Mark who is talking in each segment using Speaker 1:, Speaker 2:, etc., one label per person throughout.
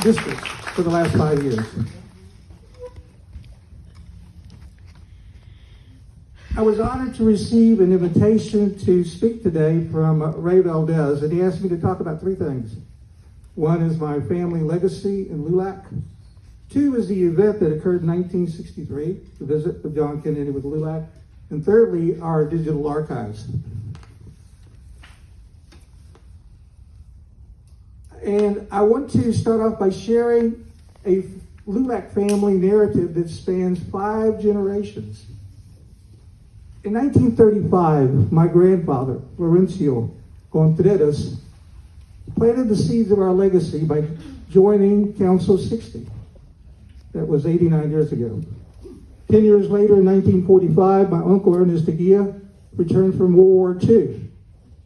Speaker 1: districts for the last 5 years. I was honored to receive an invitation to speak today from Ray Valdez, and he asked me to talk about three things. One is my family legacy in LULAC. Two is the event that occurred in 1963, the visit of John Kennedy with LULAC. And thirdly, our digital archives. And I want to start off by sharing a LULAC family narrative that spans 5 generations. In 1935, my grandfather, Florencio Contreras, planted the seeds of our legacy by joining Council 60. That was 89 years ago. 10 years later, in 1945, my uncle Ernest Aguirre returned from World War II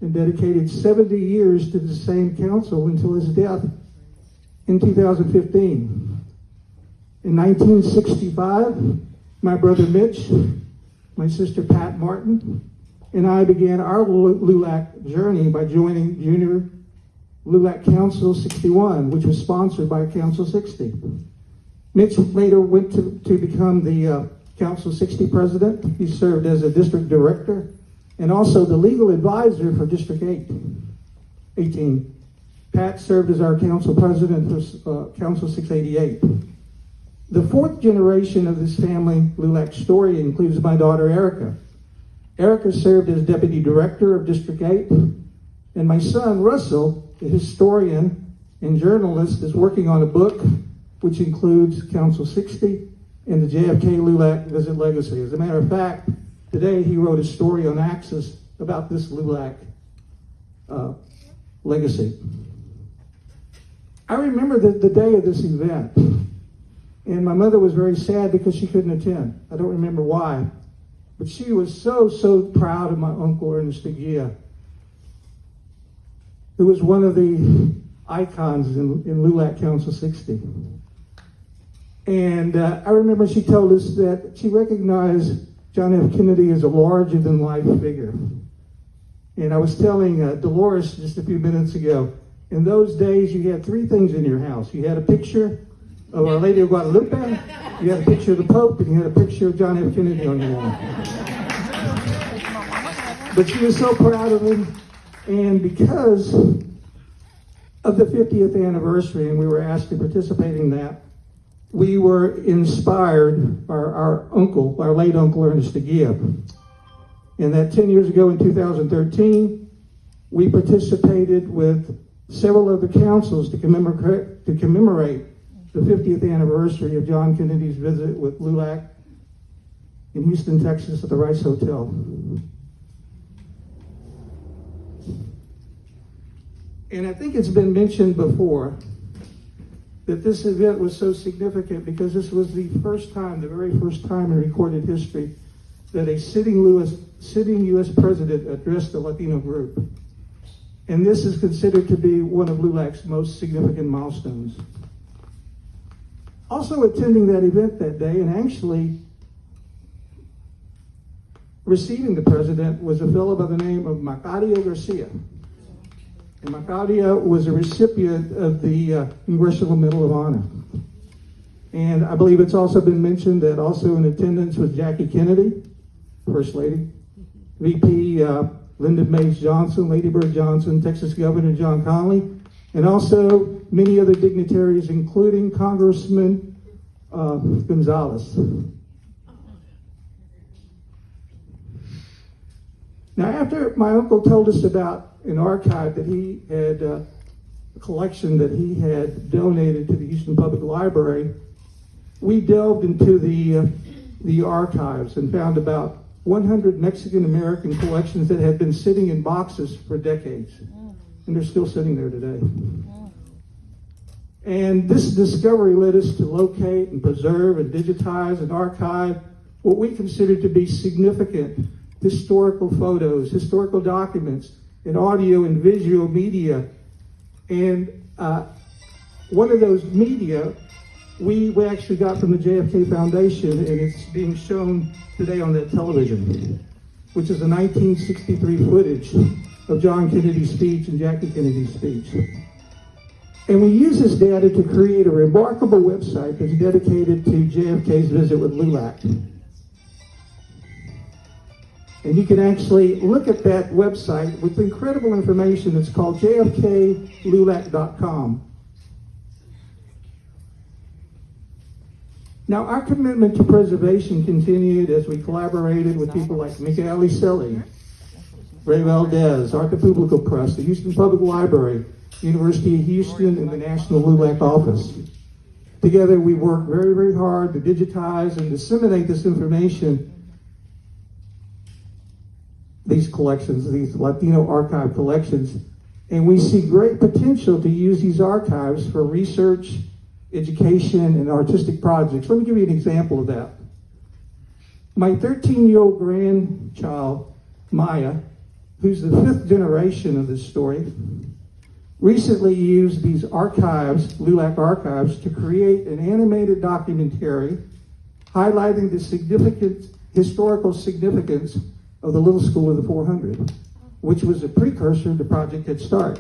Speaker 1: and dedicated 70 years to the same council until his death in 2015. In 1965, my brother Mitch, my sister Pat Martin, and I began our LULAC journey by joining Junior LULAC Council 61, which was sponsored by Council 60. Mitch later went to become the Council 60 president. He served as a district director and also the legal advisor for District 18. Pat served as our council president for Council 688. The 4th generation of this family LULAC story includes my daughter Erica. Erica served as deputy director of District 8, and my son Russell, a historian and journalist, is working on a book which includes Council 60 and the JFK LULAC Visit Legacy. As a matter of fact, today he wrote a story on Axis about this LULAC legacy. I remember the day of this event, and my mother was very sad because she couldn't attend. I don't remember why, but she was so proud of my uncle Ernest Aguirre, who was one of the icons in LULAC Council 60. And I remember she told us that she recognized John F. Kennedy as a larger-than-life figure. And I was telling Dolores just a few minutes ago, in those days you had 3 things in your house. You had a picture of Our Lady of Guadalupe, you had a picture of the Pope, and you had a picture of John F. Kennedy on your wall. But she was so proud of him, and because of the 50th anniversary, and we were asked to participate in that, we were inspired, our late uncle Ernest Aguirre. And that 10 years ago in 2013, we participated with several other councils to commemorate the 50th anniversary of John Kennedy's visit with LULAC in Houston, Texas at the Rice Hotel. And I think it's been mentioned before that this event was so significant because this was the very first time in recorded history that a sitting U.S. president addressed a Latino group. And this is considered to be one of LULAC's most significant milestones. Also attending that event that day and actually receiving the president was a fellow by the name of Macario Garcia. And Macario was a recipient of the Congressional Medal of Honor. And I believe it's also been mentioned that also in attendance was Jackie Kennedy, First Lady, VP Lyndon Baines Johnson, Lady Bird Johnson, Texas Governor John Connally, and also many other dignitaries, including Congressman Gonzalez. Now, after my uncle told us about an archive that he had, a collection that he had donated to the Houston Public Library, we delved into the archives and found about 100 Mexican-American collections that had been sitting in boxes for decades. And they're still sitting there today. And this discovery led us to locate and preserve and digitize and archive what we consider to be significant historical photos, historical documents, and audio and visual media. And one of those media we actually got from the JFK Foundation, and it's being shown today on that television, which is a 1963 footage of John Kennedy's speech and Jackie Kennedy's speech. And we use this data to create a remarkable website that's dedicated to JFK's visit with LULAC. And you can actually look at that website with incredible information. It's called jfklulac.com. Now, our commitment to preservation continued as we collaborated with people like Michael Selly, Ray Valdez, Arte Publico Press, the Houston Public Library, University of Houston, and the National LULAC Office. Together, we worked very, very hard to digitize and disseminate this information, these collections, these Latino archive collections, and we see great potential to use these archives for research, education, and artistic projects. Let me give you an example of that. My 13-year-old grandchild, Maya, who's the 5th generation of this story, recently used these archives, LULAC archives, to create an animated documentary highlighting the historical significance of the Little School of the 400, which was a precursor to Project Head Start.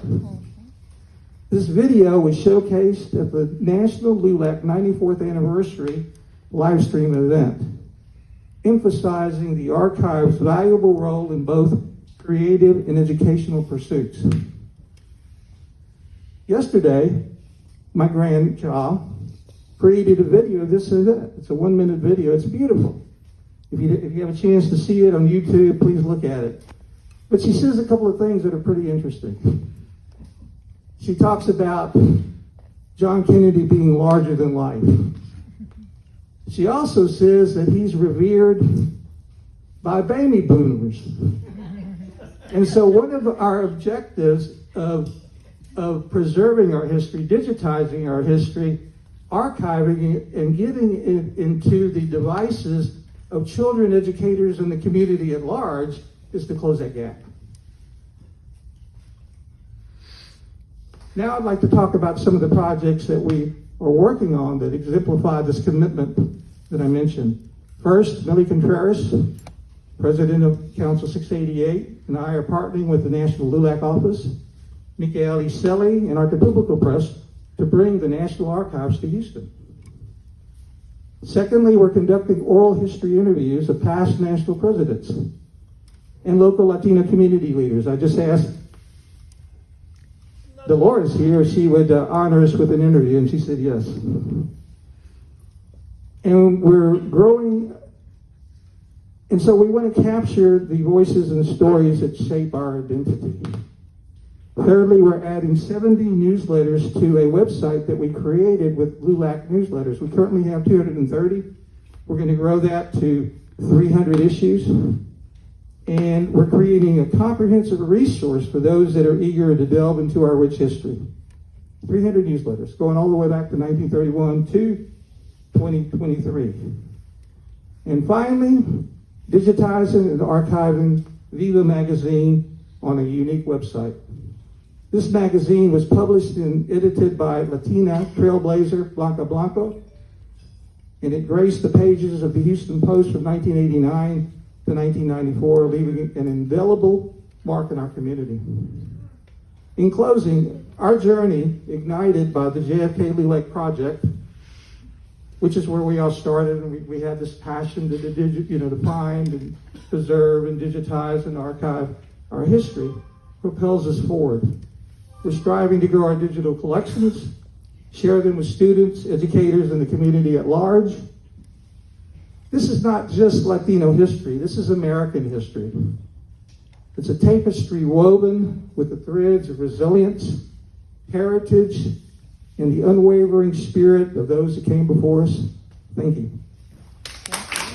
Speaker 1: This video was showcased at the National LULAC 94th Anniversary live stream event, emphasizing the archive's valuable role in both creative and educational pursuits. Yesterday, my grandchild created a video of this event. It's a 1-minute video. It's beautiful. If you have a chance to see it on YouTube, please look at it. But she says a couple of things that are pretty interesting. She talks about John Kennedy being larger than life. She also says that he's revered by baby boomers. And so one of our objectives of preserving our history, digitizing our history, archiving it, and getting it into the devices of children, educators, and the community at large is to close that gap. Now I'd like to talk about some of the projects that we are working on that exemplify this commitment that I mentioned. First, Millie Contreras, President of Council 688, and I are partnering with the National LULAC Office, Michael Selly, and Arte Publico Press to bring the National Archives to Houston. Secondly, we're conducting oral history interviews of past national presidents and local Latino community leaders. I just asked Dolores here if she would honor us with an interview, and she said yes. And we're growing, and so we want to capture the voices and stories that shape our identity. Thirdly, we're adding 70 newsletters to a website that we created with LULAC newsletters. We currently have 230. We're going to grow that to 300 issues. And we're creating a comprehensive resource for those that are eager to delve into our rich history. 300 newsletters, going all the way back to 1931 to 2023. And finally, digitizing and archiving Viva magazine on a unique website. This magazine was published and edited by Latina trailblazer Blanca Blanco, and it graced the pages of the Houston Post from 1989 to 1994, leaving an indelible mark in our community. In closing, our journey, ignited by the JFK LULAC project, which is where we all started, and we had this passion to find and preserve and digitize and archive our history, propels us forward. We're striving to grow our digital collections, share them with students, educators, and the community at large. This is not just Latino history, this is American history. It's a tapestry woven with the threads of resilience, heritage, and the unwavering spirit of those that came before us. Thank you.